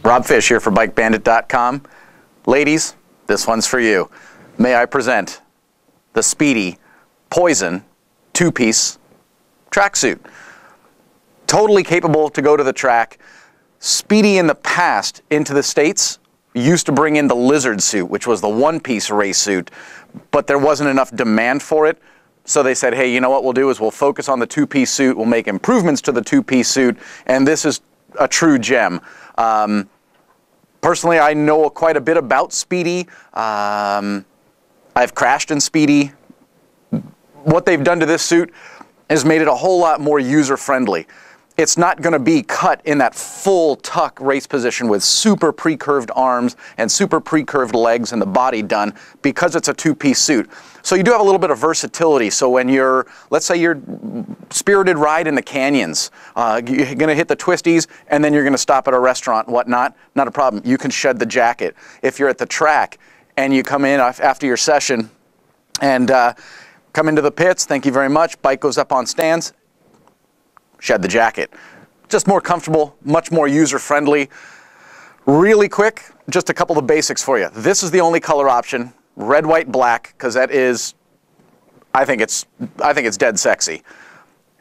Rob Fish here for BikeBandit.com. Ladies, this one's for you. May I present the Spidi Poison two-piece tracksuit. Totally capable to go to the track. Spidi in the past into the States used to bring in the Lizard suit, which was the one-piece race suit, but there wasn't enough demand for it. So they said, hey, you know what we'll do is we'll focus on the two-piece suit, we'll make improvements to the two-piece suit, and this is a true gem. Personally, I know quite a bit about Spidi. I've crashed in Spidi. What they've done to this suit has made it a whole lot more user-friendly. It's not going to be cut in that full tuck race position with super pre-curved arms and super pre-curved legs and the body done because it's a two-piece suit. So you do have a little bit of versatility. So when you're, let's say you're spirited ride in the canyons, you're going to hit the twisties and then you're going to stop at a restaurant and whatnot, not a problem. You can shed the jacket. If you're at the track and you come in after your session and come into the pits, thank you very much, bike goes up on stands, shed the jacket. Just more comfortable, much more user-friendly. Really quick, just a couple of basics for you. This is the only color option, red, white, black, because that is, I think it's dead sexy.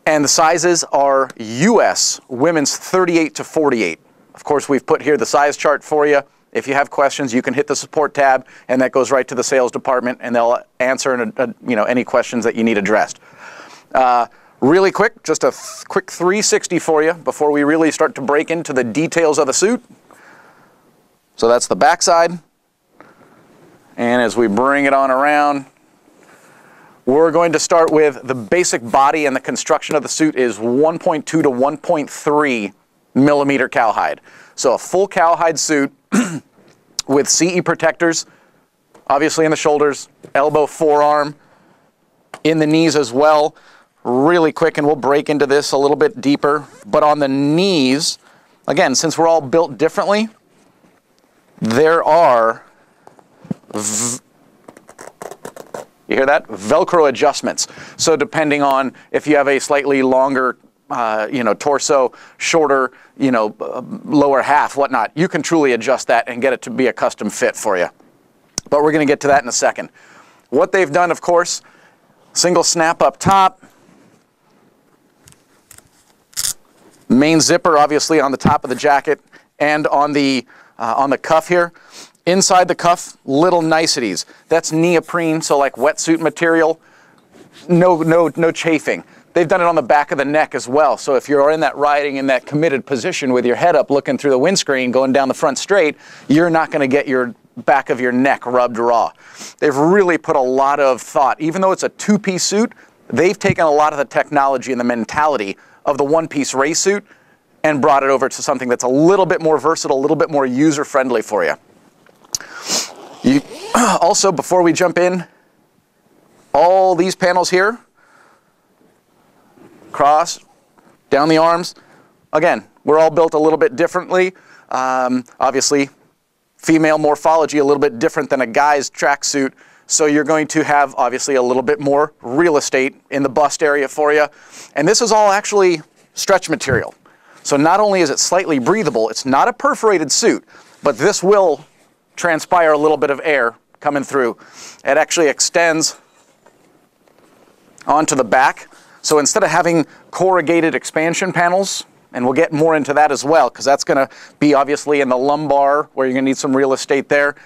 And the sizes are US, women's 38 to 48. Of course, we've put here the size chart for you. If you have questions, you can hit the support tab, and that goes right to the sales department, and they'll answer any questions that you need addressed. Really quick, just a quick 360 for you before we really start to break into the details of the suit. So that's the back side. And as we bring it on around, we're going to start with the basic body, and the construction of the suit is 1.2 to 1.3 millimeter cowhide. So a full cowhide suit with CE protectors, obviously in the shoulders, elbow, forearm, in the knees as well. Really quick, and we'll break into this a little bit deeper, but on the knees, again, since we're all built differently, there are, you hear that? Velcro adjustments. So depending on if you have a slightly longer, torso, shorter, lower half, whatnot, you can truly adjust that and get it to be a custom fit for you. But we're going to get to that in a second. What they've done, of course, single snap up top, main zipper obviously on the top of the jacket and on the cuff here. Inside the cuff, little niceties. That's neoprene, so like wetsuit material, no chafing. They've done it on the back of the neck as well, so if you're in that riding in that committed position with your head up looking through the windscreen going down the front straight, you're not going to get your back of your neck rubbed raw. They've really put a lot of thought. Even though it's a two-piece suit, they've taken a lot of the technology and the mentality of the one-piece race suit and brought it over to something that's a little bit more versatile, a little bit more user-friendly for you. Also, before we jump in, all these panels here, cross, down the arms, again, we're all built a little bit differently. Obviously, female morphology a little bit different than a guy's tracksuit. So you're going to have, obviously, a little bit more real estate in the bust area for you. And this is all actually stretch material. So not only is it slightly breathable, it's not a perforated suit, but this will transpire a little bit of air coming through. It actually extends onto the back. So instead of having corrugated expansion panels, and we'll get more into that as well, because that's going to be obviously in the lumbar, where you're going to need some real estate there.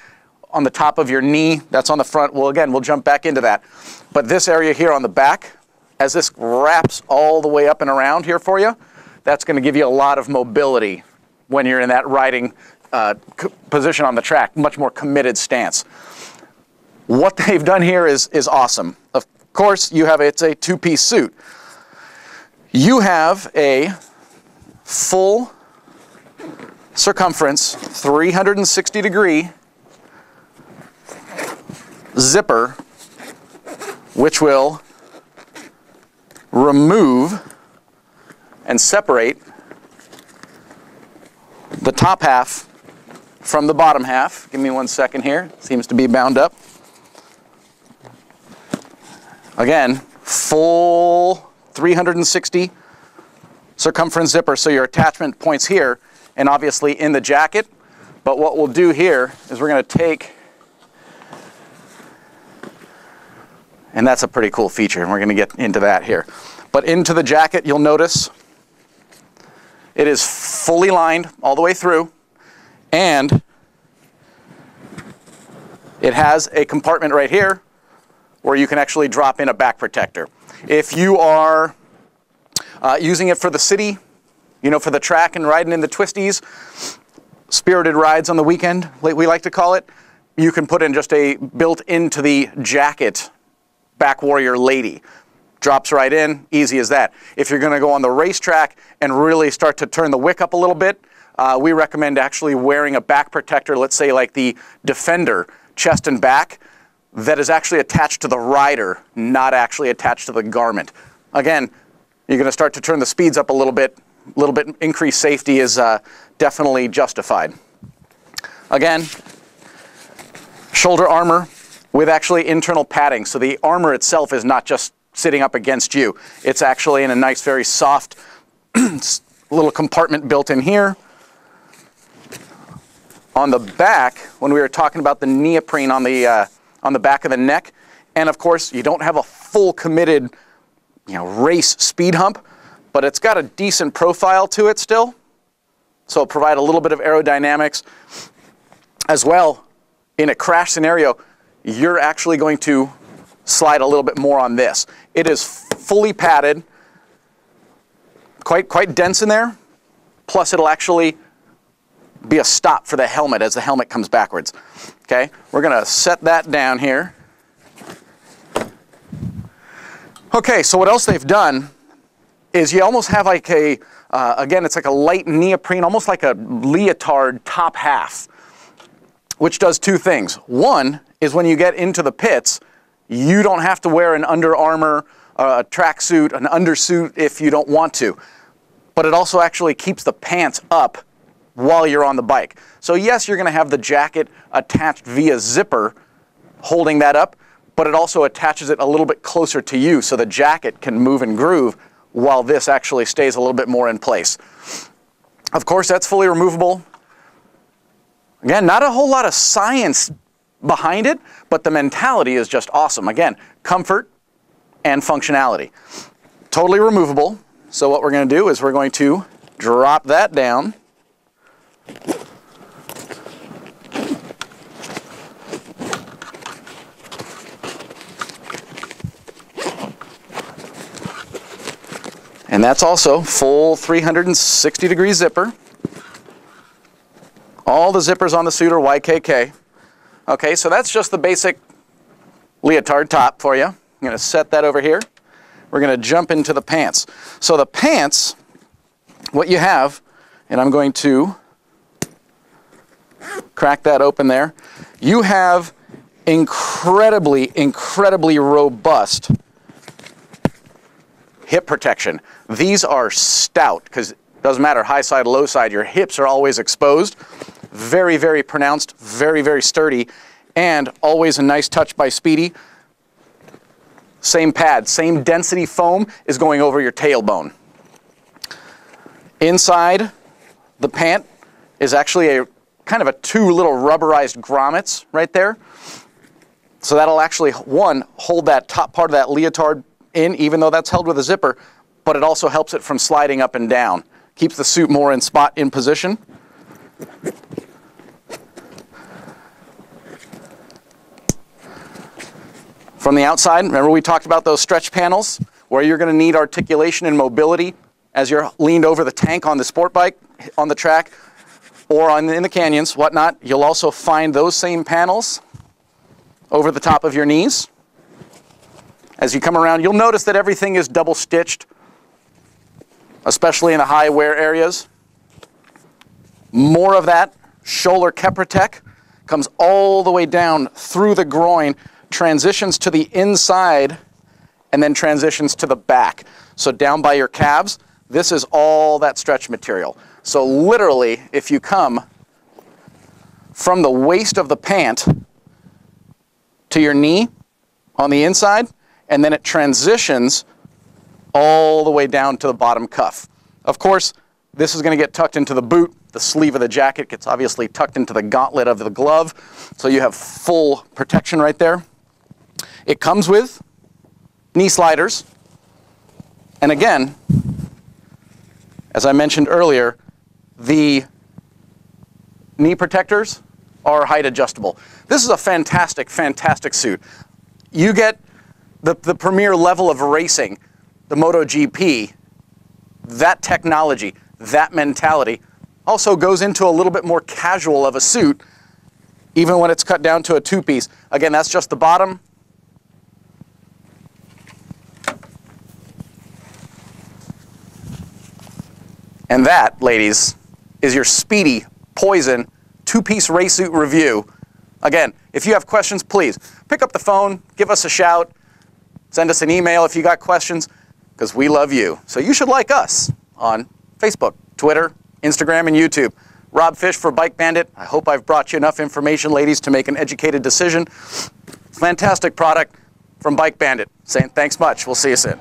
On the top of your knee, that's on the front. Well, again, we'll jump back into that. But this area here on the back, as this wraps all the way up and around here for you, that's going to give you a lot of mobility when you're in that riding position on the track, much more committed stance. What they've done here is awesome. Of course, it's a two-piece suit. You have a full circumference, 360-degree zipper, which will remove and separate the top half from the bottom half. Give me 1 second here. Seems to be bound up. Again, full 360 circumference zipper, so your attachment points here, and obviously in the jacket, But what we'll do here is we're going to take, and that's a pretty cool feature, and we're going to get into that here. But into the jacket, you'll notice it is fully lined all the way through, and it has a compartment right here where you can actually drop in a back protector. If you are using it for the city, you know, for the track and riding in the twisties, spirited rides on the weekend, we like to call it, you can put in just a built into the jacket back warrior lady. Drops right in, easy as that. If you're going to go on the racetrack and really start to turn the wick up a little bit, we recommend actually wearing a back protector, let's say like the Defender, chest and back, that is actually attached to the rider, not actually attached to the garment. Again, you're going to start to turn the speeds up a little bit increased safety is definitely justified. Again, shoulder armor with actually internal padding, so the armor itself is not just sitting up against you. It's actually in a nice, very soft little compartment built in here. On the back, when we were talking about the neoprene on the back of the neck, and of course you don't have a full committed, you know, race speed hump, but it's got a decent profile to it still, so it'll provide a little bit of aerodynamics as well. In a crash scenario, you're actually going to slide a little bit more on this. It is fully padded, quite dense in there, plus it'll actually be a stop for the helmet as the helmet comes backwards. Okay, we're going to set that down here. Okay, so what else they've done is you almost have like a, again, it's like a light neoprene, almost like a Leotard top half, which does two things. One is when you get into the pits, you don't have to wear an Under Armour, a tracksuit, an undersuit if you don't want to. But it also actually keeps the pants up while you're on the bike. So yes, you're going to have the jacket attached via zipper holding that up, but it also attaches it a little bit closer to you so the jacket can move and groove while this actually stays a little bit more in place. Of course, that's fully removable. Again, not a whole lot of science behind it, but the mentality is just awesome. Again, comfort and functionality. Totally removable. So what we're going to do is we're going to drop that down. And that's also full 360-degree zipper. All the zippers on the suit are YKK. Okay, so that's just the basic leotard top for you. I'm going to set that over here. We're going to jump into the pants. So the pants, what you have, and I'm going to crack that open there. You have incredibly robust hip protection. These are stout because it doesn't matter high side, low side, your hips are always exposed. Very pronounced, very sturdy, and always a nice touch by Spidi. Same pad, same density foam is going over your tailbone. Inside the pant is actually a kind of a two little rubberized grommets right there. So that'll actually, one, hold that top part of that leotard in, even though that's held with a zipper, but it also helps it from sliding up and down. Keeps the suit more in position. From the outside, remember we talked about those stretch panels where you're going to need articulation and mobility as you're leaned over the tank on the sport bike, on the track, or in the canyons, whatnot. You'll also find those same panels over the top of your knees. As you come around, you'll notice that everything is double stitched, especially in the high wear areas. More of that shoulder Keprotec comes all the way down through the groin, transitions to the inside, and then transitions to the back. So down by your calves, this is all that stretch material. So literally, if you come from the waist of the pant to your knee on the inside, and then it transitions all the way down to the bottom cuff. Of course, this is going to get tucked into the boot the sleeve of the jacket gets obviously tucked into the gauntlet of the glove, so you have full protection right there. It comes with knee sliders, and again, as I mentioned earlier, the knee protectors are height adjustable. This is a fantastic, fantastic suit. You get the premier level of racing, the MotoGP. That technology, that mentality also goes into a little bit more casual of a suit, even when it's cut down to a two-piece. Again, that's just the bottom. And that, ladies, is your Spidi Poison two-piece race suit review. Again, if you have questions, please pick up the phone, give us a shout, send us an email if you got questions, because we love you. So you should like us on Facebook, Twitter, Instagram, and YouTube. Rob Fish for Bike Bandit. I hope I've brought you enough information, ladies, to make an educated decision. Fantastic product from Bike Bandit. Saying thanks much. We'll see you soon.